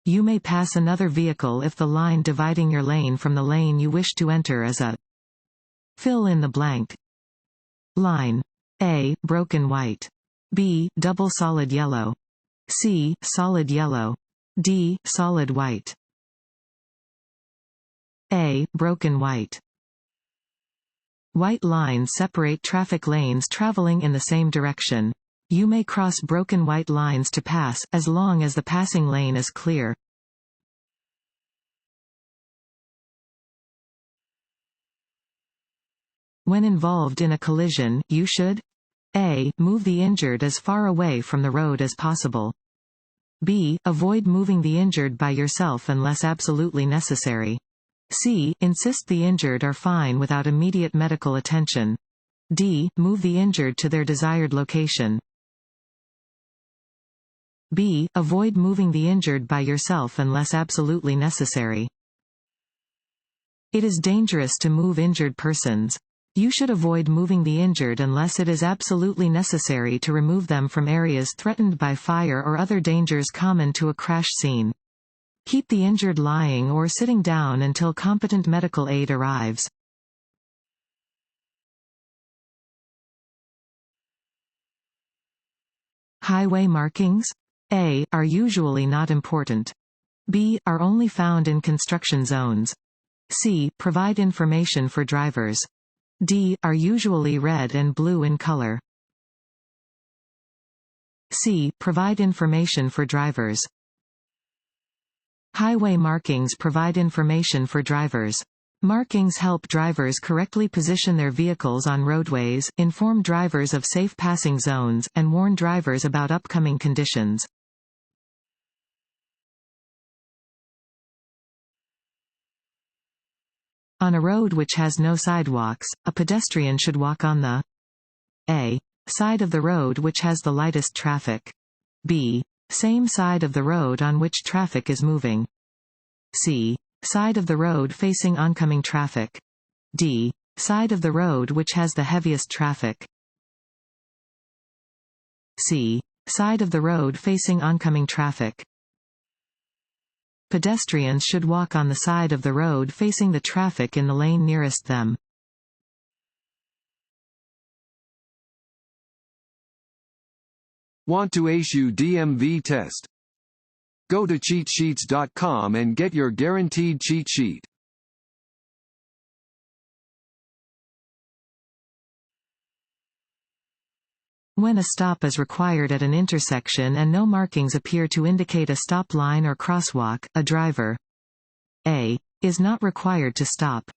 You may pass another vehicle if the line dividing your lane from the lane you wish to enter is a fill in the blank line. A. Broken white. B. Double solid yellow. C. Solid yellow. D. Solid white. A. Broken white. White lines separate traffic lanes traveling in the same direction. You may cross broken white lines to pass, as long as the passing lane is clear. When involved in a collision, you should A. Move the injured as far away from the road as possible. B. Avoid moving the injured by yourself unless absolutely necessary. C. Insist the injured are fine without immediate medical attention. D. Move the injured to their desired location. B. Avoid moving the injured by yourself unless absolutely necessary. It is dangerous to move injured persons. You should avoid moving the injured unless it is absolutely necessary to remove them from areas threatened by fire or other dangers common to a crash scene. Keep the injured lying or sitting down until competent medical aid arrives. Highway markings? A. Are usually not important. B. Are only found in construction zones. C. Provide information for drivers. D. Are usually red and blue in color. C. Provide information for drivers. Highway markings provide information for drivers. Markings help drivers correctly position their vehicles on roadways, inform drivers of safe passing zones, and warn drivers about upcoming conditions. On a road which has no sidewalks, a pedestrian should walk on the A. Side of the road which has the lightest traffic. B. Same side of the road on which traffic is moving. C. Side of the road facing oncoming traffic. D. Side of the road which has the heaviest traffic. C. Side of the road facing oncoming traffic. Pedestrians should walk on the side of the road facing the traffic in the lane nearest them. Want to ace your DMV test? Go to cheatsheets.com and get your guaranteed cheat sheet. When a stop is required at an intersection and no markings appear to indicate a stop line or crosswalk, a driver A. Is not required to stop.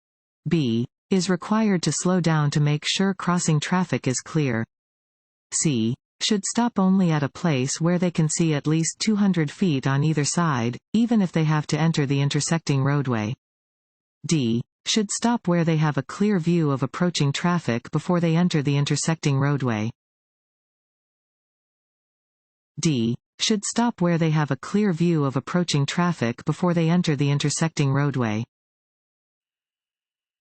B. Is required to slow down to make sure crossing traffic is clear. C. Should stop only at a place where they can see at least 200 feet on either side, even if they have to enter the intersecting roadway. D. Should stop where they have a clear view of approaching traffic before they enter the intersecting roadway. D. Should stop where they have a clear view of approaching traffic before they enter the intersecting roadway.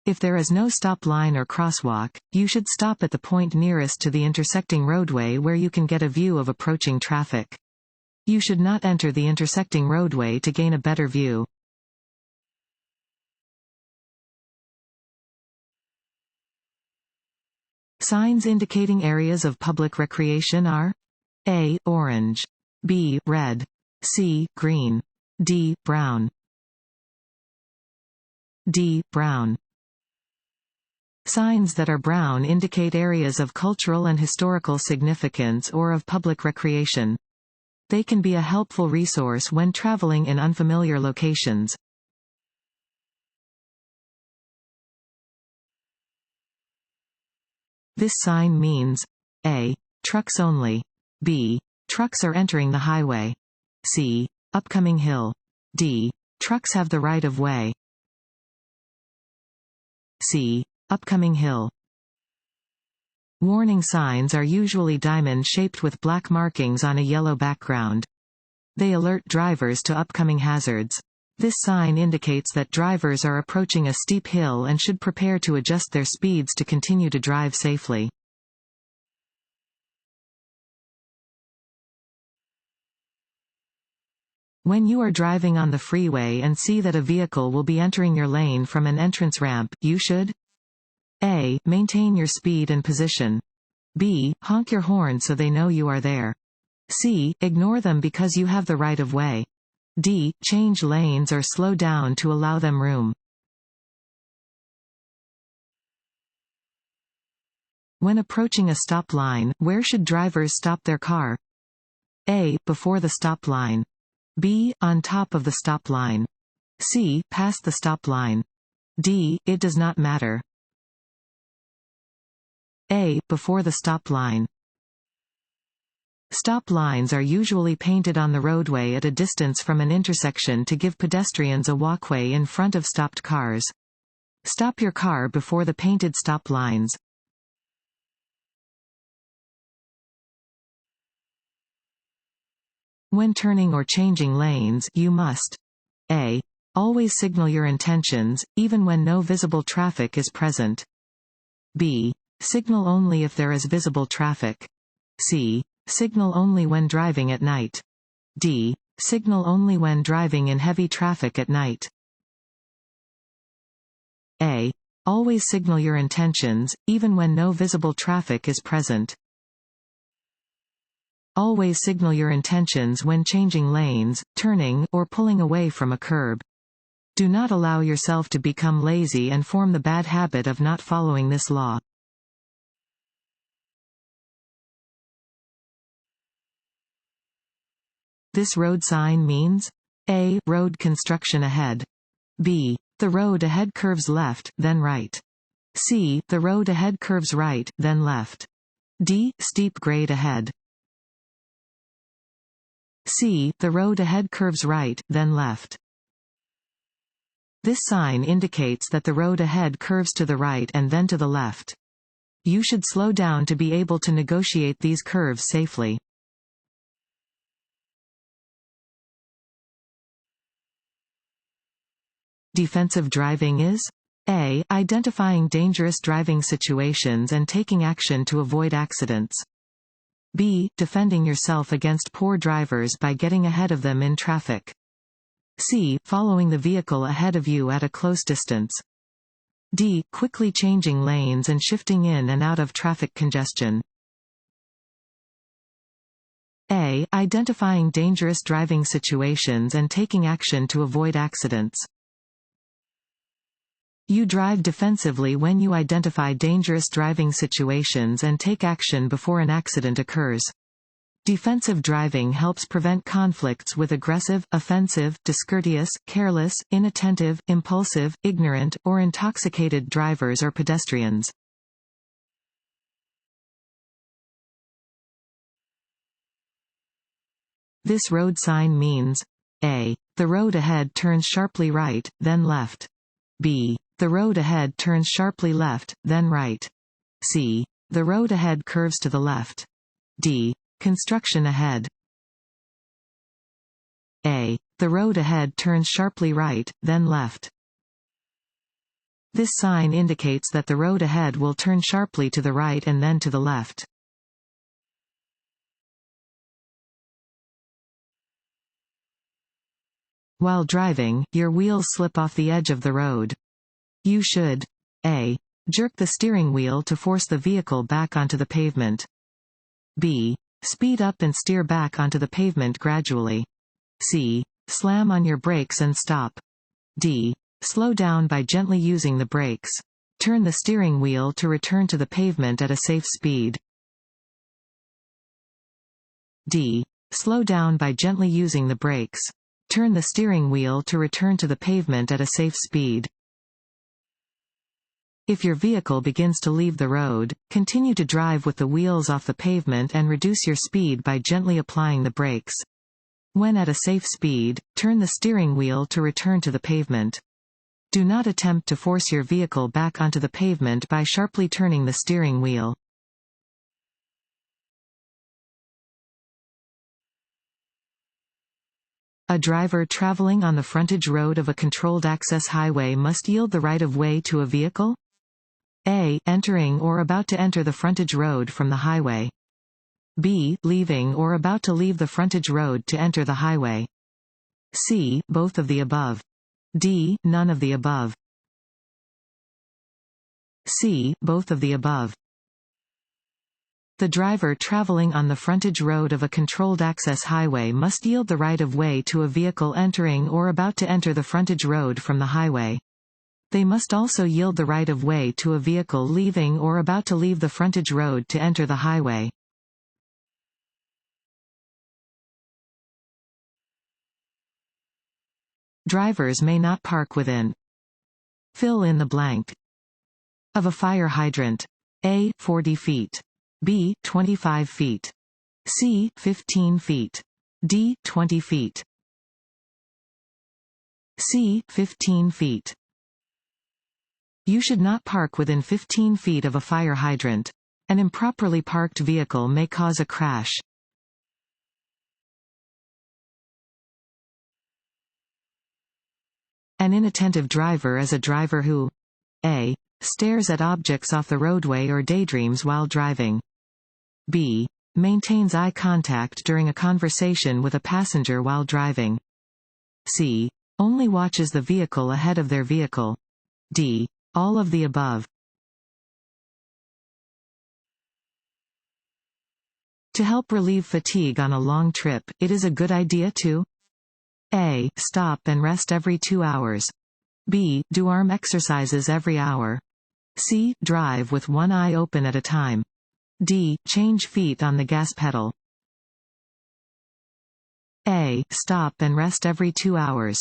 If there is no stop line or crosswalk, you should stop at the point nearest to the intersecting roadway where you can get a view of approaching traffic. You should not enter the intersecting roadway to gain a better view. Signs indicating areas of public recreation are A. Orange. B. Red. C. Green. D. Brown. D. Brown. Signs that are brown indicate areas of cultural and historical significance or of public recreation. They can be a helpful resource when traveling in unfamiliar locations. This sign means A. Trucks only. B. Trucks are entering the highway. C. Upcoming hill. D. Trucks have the right of way. C. Upcoming hill. Warning signs are usually diamond-shaped with black markings on a yellow background. They alert drivers to upcoming hazards. This sign indicates that drivers are approaching a steep hill and should prepare to adjust their speeds to continue to drive safely. When you are driving on the freeway and see that a vehicle will be entering your lane from an entrance ramp, you should A. Maintain your speed and position. B. Honk your horn so they know you are there. C. Ignore them because you have the right of way. D. Change lanes or slow down to allow them room. When approaching a stop line, where should drivers stop their car? A. Before the stop line. B. On top of the stop line. C. Past the stop line. D. It does not matter. A. Before the stop line. Stop lines are usually painted on the roadway at a distance from an intersection to give pedestrians a walkway in front of stopped cars. Stop your car before the painted stop lines. When turning or changing lanes, you must A. Always signal your intentions, even when no visible traffic is present. B. Signal only if there is visible traffic. C. Signal only when driving at night. D. Signal only when driving in heavy traffic at night. A. Always signal your intentions, even when no visible traffic is present. Always signal your intentions when changing lanes, turning, or pulling away from a curb. Do not allow yourself to become lazy and form the bad habit of not following this law. This road sign means A. Road construction ahead. B. The road ahead curves left, then right. C. The road ahead curves right, then left. D. Steep grade ahead. C. The road ahead curves right, then left. This sign indicates that the road ahead curves to the right and then to the left. You should slow down to be able to negotiate these curves safely. Defensive driving is A. Identifying dangerous driving situations and taking action to avoid accidents. B. Defending yourself against poor drivers by getting ahead of them in traffic. C. Following the vehicle ahead of you at a close distance. D. Quickly changing lanes and shifting in and out of traffic congestion. A. Identifying dangerous driving situations and taking action to avoid accidents. You drive defensively when you identify dangerous driving situations and take action before an accident occurs. Defensive driving helps prevent conflicts with aggressive, offensive, discourteous, careless, inattentive, impulsive, ignorant, or intoxicated drivers or pedestrians. This road sign means A. The road ahead turns sharply right, then left. B. The road ahead turns sharply left, then right. C. The road ahead curves to the left. D. Construction ahead. A. The road ahead turns sharply right, then left. This sign indicates that the road ahead will turn sharply to the right and then to the left. While driving, your wheels slip off the edge of the road. You should A. Jerk the steering wheel to force the vehicle back onto the pavement. B. Speed up and steer back onto the pavement gradually. C. Slam on your brakes and stop. D. Slow down by gently using the brakes. Turn the steering wheel to return to the pavement at a safe speed. D. Slow down by gently using the brakes. Turn the steering wheel to return to the pavement at a safe speed. If your vehicle begins to leave the road, continue to drive with the wheels off the pavement and reduce your speed by gently applying the brakes. When at a safe speed, turn the steering wheel to return to the pavement. Do not attempt to force your vehicle back onto the pavement by sharply turning the steering wheel. A driver traveling on the frontage road of a controlled access highway must yield the right of way to a vehicle? A. Entering or about to enter the frontage road from the highway. B. Leaving or about to leave the frontage road to enter the highway. C. Both of the above. D. None of the above. C. Both of the above. The driver traveling on the frontage road of a controlled access highway must yield the right of way to a vehicle entering or about to enter the frontage road from the highway. They must also yield the right of way to a vehicle leaving or about to leave the frontage road to enter the highway. Drivers may not park within. Fill in the blank. Of a fire hydrant. A. 40 feet. B. 25 feet. C. 15 feet. D. 20 feet. C. 15 feet. You should not park within 15 feet of a fire hydrant. An improperly parked vehicle may cause a crash. An inattentive driver is a driver who A. Stares at objects off the roadway or daydreams while driving. B. Maintains eye contact during a conversation with a passenger while driving. C. Only watches the vehicle ahead of their vehicle. D. All of the above. To help relieve fatigue on a long trip, it is a good idea to A. Stop and rest every 2 hours. B. Do arm exercises every hour. C. Drive with one eye open at a time. D. Change feet on the gas pedal. A. Stop and rest every 2 hours.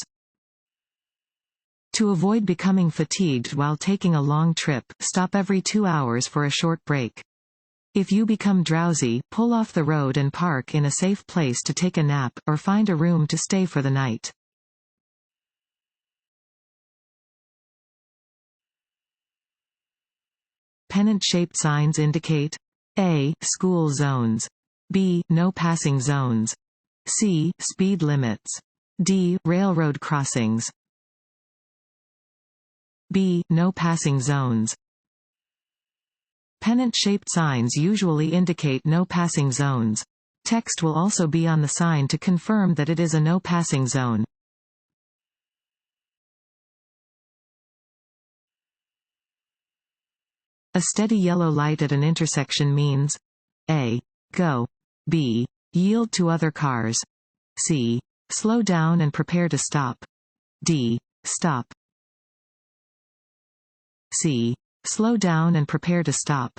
To avoid becoming fatigued while taking a long trip, stop every 2 hours for a short break. If you become drowsy, pull off the road and park in a safe place to take a nap, or find a room to stay for the night. Pennant-shaped signs indicate A. School zones. B. No passing zones. C. Speed limits. D. Railroad crossings. B. No passing zones. Pennant-shaped signs usually indicate no passing zones. Text will also be on the sign to confirm that it is a no passing zone. A steady yellow light at an intersection means A. Go. B. Yield to other cars. C. Slow down and prepare to stop. D. Stop. C. Slow down and prepare to stop.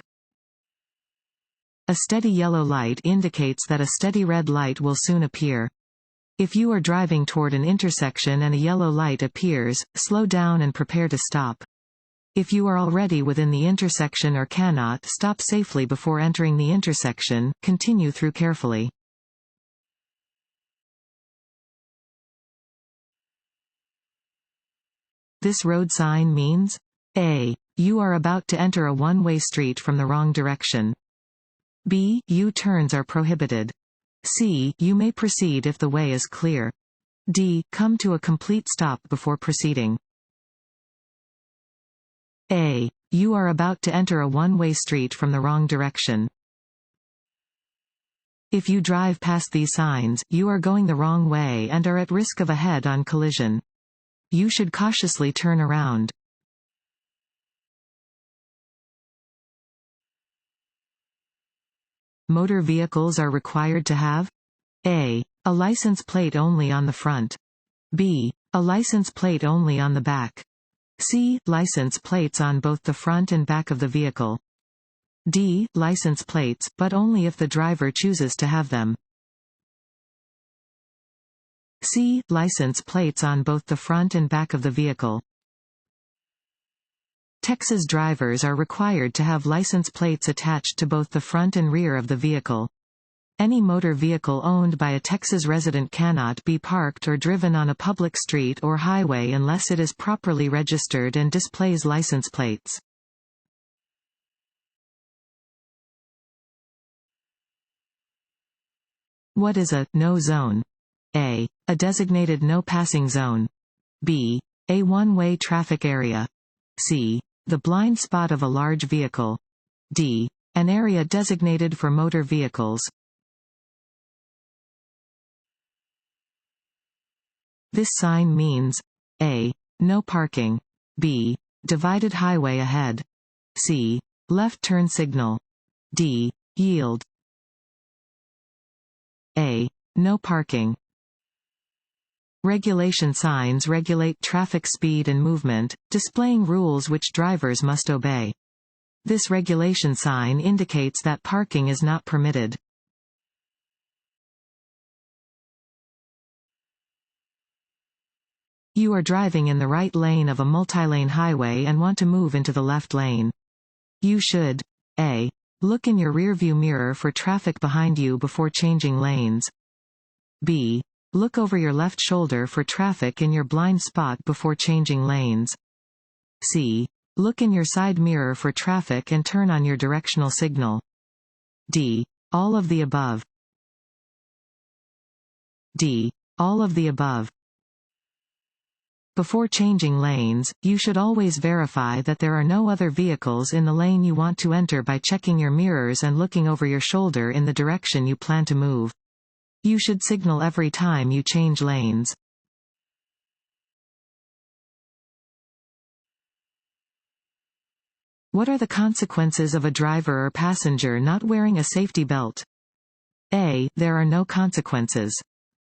A steady yellow light indicates that a steady red light will soon appear. If you are driving toward an intersection and a yellow light appears, slow down and prepare to stop. If you are already within the intersection or cannot stop safely before entering the intersection, continue through carefully. This road sign means A. You are about to enter a one-way street from the wrong direction. B. U-turns are prohibited. C. You may proceed if the way is clear. D. Come to a complete stop before proceeding. A. You are about to enter a one-way street from the wrong direction. If you drive past these signs, you are going the wrong way and are at risk of a head-on collision. You should cautiously turn around. Motor vehicles are required to have A. A license plate only on the front. B. A license plate only on the back. C. License plates on both the front and back of the vehicle. D. License plates, but only if the driver chooses to have them. C. License plates on both the front and back of the vehicle. Texas drivers are required to have license plates attached to both the front and rear of the vehicle. Any motor vehicle owned by a Texas resident cannot be parked or driven on a public street or highway unless it is properly registered and displays license plates. What is a no zone? A. A designated no passing zone. B. A one-way traffic area. C. The blind spot of a large vehicle. D. An area designated for motor vehicles. This sign means A. No parking. B. Divided highway ahead. C. Left turn signal. D. Yield. A. No parking. Regulation signs regulate traffic speed and movement, displaying rules which drivers must obey. This regulation sign indicates that parking is not permitted. You are driving in the right lane of a multi-lane highway and want to move into the left lane. You should A. Look in your rearview mirror for traffic behind you before changing lanes. B. Look over your left shoulder for traffic in your blind spot before changing lanes. C. Look in your side mirror for traffic and turn on your directional signal. D. All of the above. D. All of the above. Before changing lanes, you should always verify that there are no other vehicles in the lane you want to enter by checking your mirrors and looking over your shoulder in the direction you plan to move. You should signal every time you change lanes. What are the consequences of a driver or passenger not wearing a safety belt? A. There are no consequences.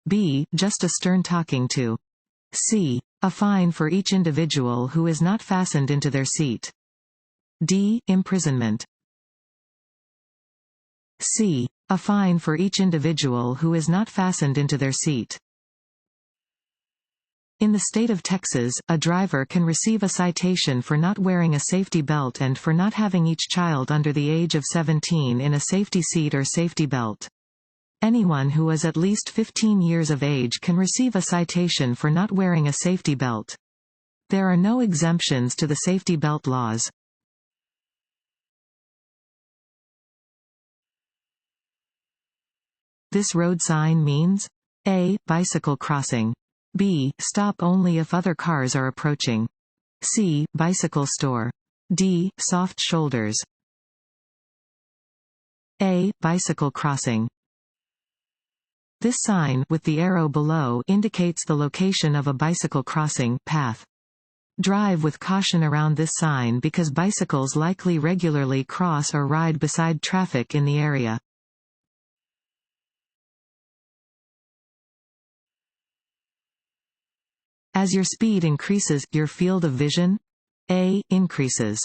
B. Just a stern talking to. C. A fine for each individual who is not fastened into their seat. D. Imprisonment. C. A fine for each individual who is not fastened into their seat. In the state of Texas, a driver can receive a citation for not wearing a safety belt and for not having each child under the age of 17 in a safety seat or safety belt. Anyone who is at least 15 years of age can receive a citation for not wearing a safety belt. There are no exemptions to the safety belt laws. This road sign means A. Bicycle crossing. B. Stop only if other cars are approaching. C. Bicycle store. D. Soft shoulders. A. Bicycle crossing. This sign, with the arrow below, indicates the location of a bicycle crossing path. Drive with caution around this sign because bicycles likely regularly cross or ride beside traffic in the area. As your speed increases, your field of vision A. Increases.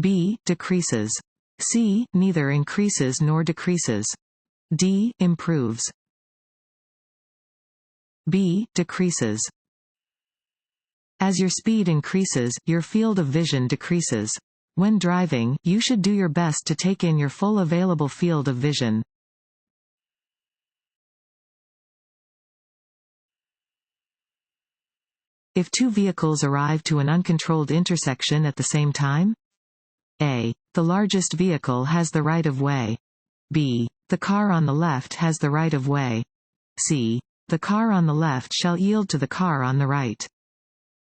B. Decreases. C. Neither increases nor decreases. D. Improves. B. Decreases. As your speed increases, your field of vision decreases. When driving, you should do your best to take in your full available field of vision. If two vehicles arrive to an uncontrolled intersection at the same time, A. The largest vehicle has the right of way. B. The car on the left has the right of way. C. The car on the left shall yield to the car on the right.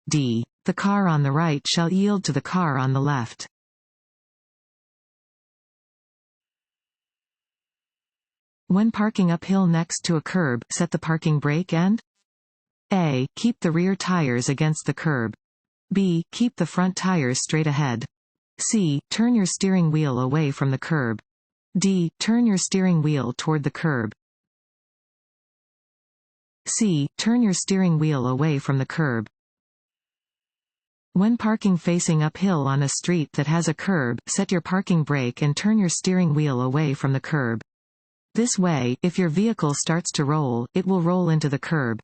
D. The car on the right shall yield to the car on the left. When parking uphill next to a curb, set the parking brake and A. Keep the rear tires against the curb. B. Keep the front tires straight ahead. C. Turn your steering wheel away from the curb. D. Turn your steering wheel toward the curb. C. Turn your steering wheel away from the curb. When parking facing uphill on a street that has a curb, set your parking brake and turn your steering wheel away from the curb. This way, if your vehicle starts to roll, it will roll into the curb.